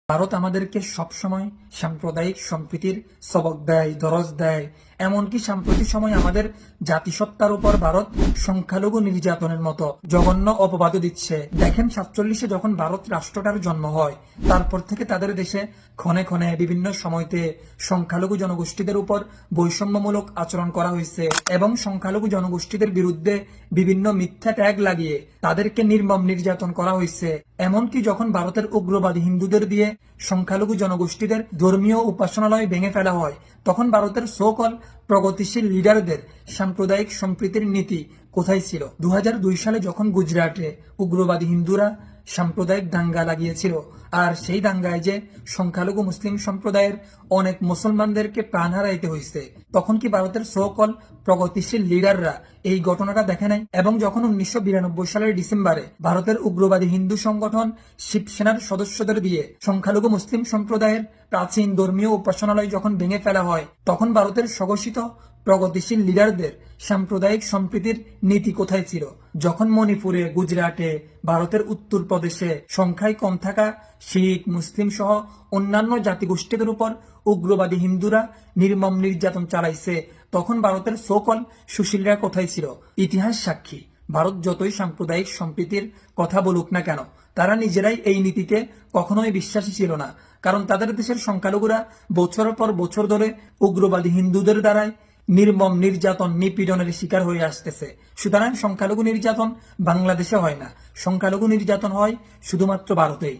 ভারত আমাদেরকে সবসময় সাম্প্রদায়িক সম্প্রীতির সবক দেয়, দরজ দেয়। এমনকি সাম্প্রতিক সময় আমাদের জাতিসত্তার উপর ভারত সংখ্যালঘু নির্যাতনের মতো জঘন্য অপবাদও দিচ্ছে। দেখেন, 47-এ যখন ভারত রাষ্ট্রটার জন্ম হয়, তারপর থেকে তাদের দেশে ক্ষণে ক্ষণে বিভিন্ন সময়তে সংখ্যালঘু জনগোষ্ঠীদের উপর বৈষম্যমূলক আচরণ করা হয়েছে এবং সংখ্যালঘু জনগোষ্ঠীদের বিরুদ্ধে বিভিন্ন মিথ্যা ট্যাগ লাগিয়ে তাদেরকে নির্মম নির্যাতন করা হয়েছে। এমনকি যখন ভারতের উগ্রবাদী হিন্দুদের দিয়ে সংখ্যালঘু জনগোষ্ঠীদের ধর্মীয় উপাসনালয় ভেঙে ফেলা হয়, তখন ভারতের সোকল প্রগতিশীল লিডারদের সাম্প্রদায়িক সম্প্রীতির নীতি কোথায় ছিল? 2002 সালে যখন গুজরাটে উগ্রবাদী হিন্দুরা সাম্প্রদায়িক দাঙ্গা লাগিয়েছিল, আর সেই দাঙ্গায় যে সংখ্যালঘু মুসলিম সম্প্রদায়ের অনেক মুসলমানদেরকে প্রাণ হারাইতে হয়েছে, তখন কি ভারতের সোকল প্রগতিশীল লিডাররা এই ঘটনাটা দেখে নাই? এবং যখন 1992 সালের ডিসেম্বরে ভারতের উগ্রবাদী হিন্দু সংগঠন শিবসেনার সদস্যদের দিয়ে সংখ্যালঘু মুসলিম সম্প্রদায়ের প্রাচীন ধর্মীয় উপাসনালয় যখন ভেঙে ফেলা হয়, তখন ভারতের স্বঘোষিত প্রগতিশীল লিডারদের সাম্প্রদায়িক সম্প্রীতির নীতি কোথায় ছিল? যখন মণিপুরে, গুজরাটে, ভারতের উত্তরপ্রদেশে সংখ্যায় কম থাকা শিখ, মুসলিম সহ অন্যান্য জাতিগোষ্ঠীদের উপর উগ্রবাদী হিন্দুরা নির্মম নির্যাতন চালাইছে, তখন ভারতের সোকল সুশীলরা কোথায় ছিল? ইতিহাস সাক্ষী, ভারত যতই সাম্প্রদায়িক সম্প্রীতির কথা বলুক না কেন, তারা নিজেরাই এই নীতিতে কখনোই বিশ্বাসী ছিল না। কারণ তাদের দেশের সংখ্যালঘুরা বছরের পর বছর ধরে উগ্রবাদী হিন্দুদের দ্বারাই নির্মম নির্যাতন, নিপীড়নের শিকার হয়ে আসতেছে। সুতরাং সংখ্যালঘু নির্যাতন বাংলাদেশে হয় না, সংখ্যালঘু নির্যাতন হয় শুধুমাত্র ভারতেই।